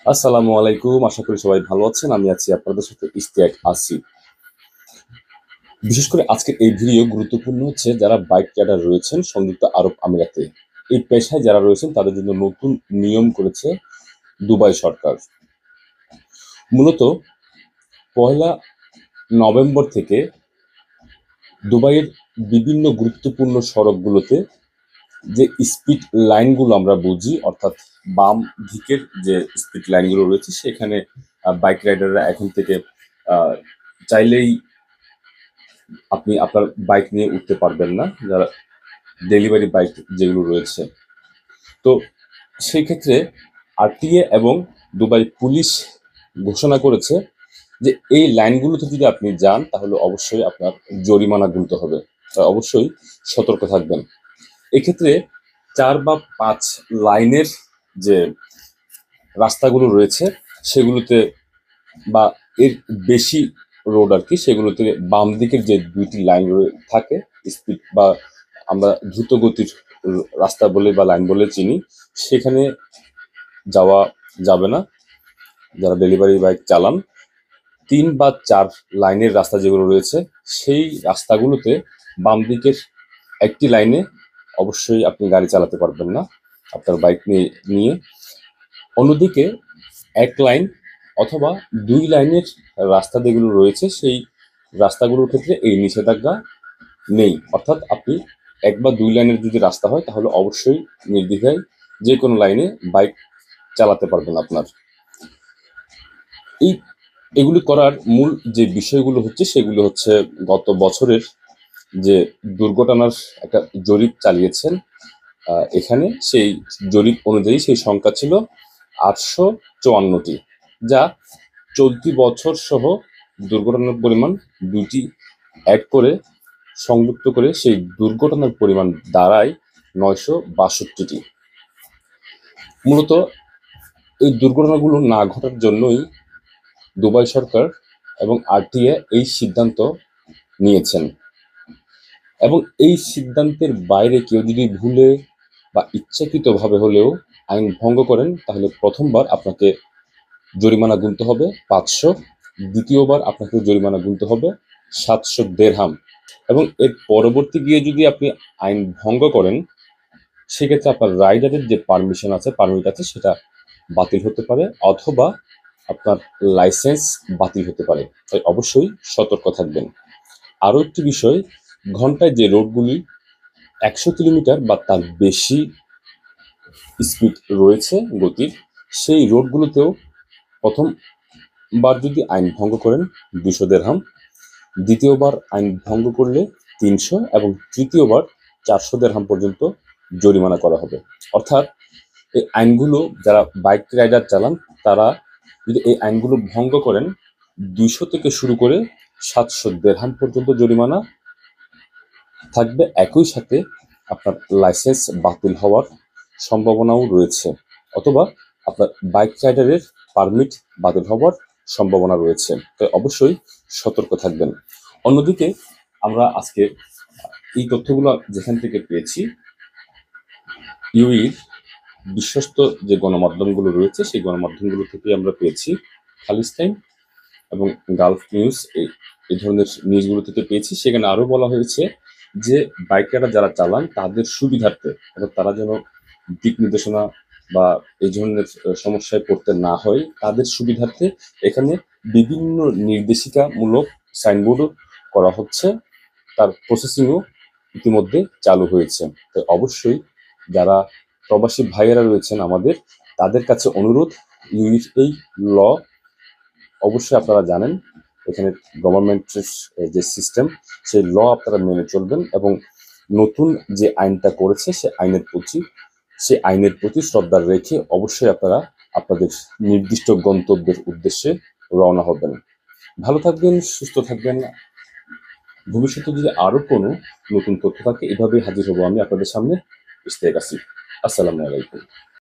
আসসালামু আলাইকুম। আশা করি সবাই ভালো আছেন। আমি আছি আপনাদের সাথে ইশতিয়াক আসিফ। বিশেষ করে আজকের এই ভিডিও গুরুত্বপূর্ণ হচ্ছে যারা বাইক রাইডার রয়েছেন সংযুক্ত আরব আমিরাতে। এই পেশায় যারা রয়েছেন তাদের জন্য নতুন নিয়ম করেছে দুবাই সরকার। মূলত পহেলা নভেম্বর থেকে দুবাইয়ের বিভিন্ন গুরুত্বপূর্ণ সড়কগুলোতে যে স্পিড লাইনগুলো আমরা বুঝি, অর্থাৎ বাম দিকের যে স্পিড লাইনগুলো রয়েছে সেখানে বাইক রাইডাররা এখন থেকে আহ, চাইলেই আপনি আপনার বাইক নিয়ে উঠতে পারবেন না, যারা ডেলিভারি বাইক যেগুলো রয়েছে। তো সেই ক্ষেত্রে আরটিএ এবং দুবাই পুলিশ ঘোষণা করেছে যে এই লাইনগুলোতে যদি আপনি যান তাহলে অবশ্যই আপনার জরিমানা গুনতে হবে। তাই অবশ্যই সতর্ক থাকবেন। এক্ষেত্রে 4 বা 5 লাইনের যে রাস্তাগুলো রয়েছে সেগুলোতে, বা এর বেশি রোড আর কি, সেগুলোতে বাম দিকের যে 2টি লাইন থাকে স্পিড বা আমরা দ্রুত গতির রাস্তা বলে বা লাইন বলে চিনি, সেখানে যাওয়া যাবে না যারা ডেলিভারি বাইক চালান। 3 বা 4 লাইনের রাস্তা যেগুলো রয়েছে সেই রাস্তাগুলোতে বাম দিকের একটি লাইনে অবশ্যই আপনি গাড়ি চালাতে পারবেন না আপনার বাইক নিয়ে। অন্যদিকে 1 লাইন অথবা 2 লাইনের রাস্তা যেগুলো রয়েছে সেই রাস্তাগুলোর ক্ষেত্রে এই নিষেধাজ্ঞা নেই। অর্থাৎ আপনি 1 বা 2 লাইনের যদি রাস্তা হয় তাহলে অবশ্যই নির্দ্বিধায় যে কোনো লাইনে বাইক চালাতে পারবেন আপনার। এই এগুলি করার মূল যে বিষয়গুলো হচ্ছে সেগুলো হচ্ছে গত বছরের যে দুর্ঘটনার একটা জরিপ চালিয়েছেন এখানে, সেই জরিপ অনুযায়ী সেই সংখ্যা ছিল 854টি, যা চলতি বছর সহ দুর্ঘটনার পরিমাণ দুটি অ্যাড করে সংযুক্ত করে সেই দুর্ঘটনার পরিমাণ দাঁড়ায় 962টি। মূলত এই দুর্ঘটনাগুলো না ঘটার জন্যই দুবাই সরকার এবং আরটিএ এই সিদ্ধান্ত নিয়েছেন। এবং এই সিদ্ধান্তের বাইরে কেউ যদি ভুলে বা ইচ্ছাকৃতভাবে হলেও আইন ভঙ্গ করেন তাহলে প্রথমবার আপনাকে জরিমানা গুনতে হবে 500, দ্বিতীয়বার আপনাকে জরিমানা গুনতে হবে 700 দেরহাম। এবং এর পরবর্তী গিয়ে যদি আপনি আইন ভঙ্গ করেন সেক্ষেত্রে আপনার রাইডারের যে পারমিট আছে সেটা বাতিল হতে পারে, অথবা আপনার লাইসেন্স বাতিল হতে পারে। তাই অবশ্যই সতর্ক থাকবেন। আরও একটি বিষয়, ঘন্টায় যে রোডগুলি 100 কিলোমিটার বা তার বেশি স্পিড রয়েছে গতির, সেই রোডগুলোতেও প্রথমবার যদি আইন ভঙ্গ করেন 200 দেরহাম, দ্বিতীয়বার আইন ভঙ্গ করলে 300, এবং তৃতীয়বার 400 দেরহাম পর্যন্ত জরিমানা করা হবে। অর্থাৎ এই আইনগুলো যারা বাইক রাইডার চালান তারা যদি এই আইনগুলো ভঙ্গ করেন 200 থেকে শুরু করে 700 দেরহাম পর্যন্ত জরিমানা থাকবে। একই সাথে আপনার লাইসেন্স বাতিল হওয়ার সম্ভাবনাও রয়েছে, অথবা আপনার বাইক রাইডারের পারমিট বাতিল হওয়ার সম্ভাবনা রয়েছে। তাই অবশ্যই সতর্ক থাকবেন। অন্যদিকে আমরা আজকে এই তথ্যগুলো যেখান থেকে পেয়েছি, ইউএইর বিশ্বস্ত যে গণমাধ্যমগুলো রয়েছে সেই গণমাধ্যমগুলো থেকে আমরা পেয়েছি। খালিজ টাইম এবং গালফ নিউজ, এই ধরনের নিউজগুলো থেকে পেয়েছি। সেখানে আরো বলা হয়েছে যে বাইকাররা যারা চালান তাদের সুবিধার্থে, অর্থাৎ তারা যেন দিক নির্দেশনা বা এই ধরনের সমস্যায় পড়তে না হয় তাদের সুবিধার্থে এখানে বিভিন্ন নির্দেশিকামূলক সাইনবোর্ডও করা হচ্ছে, তার প্রসেসিংও ইতিমধ্যে চালু হয়েছে। তাই অবশ্যই যারা প্রবাসী ভাইয়েরা রয়েছেন আমাদের, তাদের কাছে অনুরোধ, এই ল অবশ্যই আপনারা জানেন এখানে গভর্নমেন্টের যে সিস্টেম সেই ল আপনারা মেনে চলবেন, এবং নতুন যে আইনটা করেছে সে আইনের প্রতি শ্রদ্ধা রেখে অবশ্যই আপনারা আপনাদের নির্দিষ্ট গন্তব্যের উদ্দেশ্যে রওনা হবেন। ভালো থাকবেন, সুস্থ থাকবেন। ভবিষ্যতে যদি আরো কোনো নতুন তথ্য থাকে এভাবেই হাজির হব আমি আপনাদের সামনে। ইশতিয়াক আসিফ। আসসালামু আলাইকুম।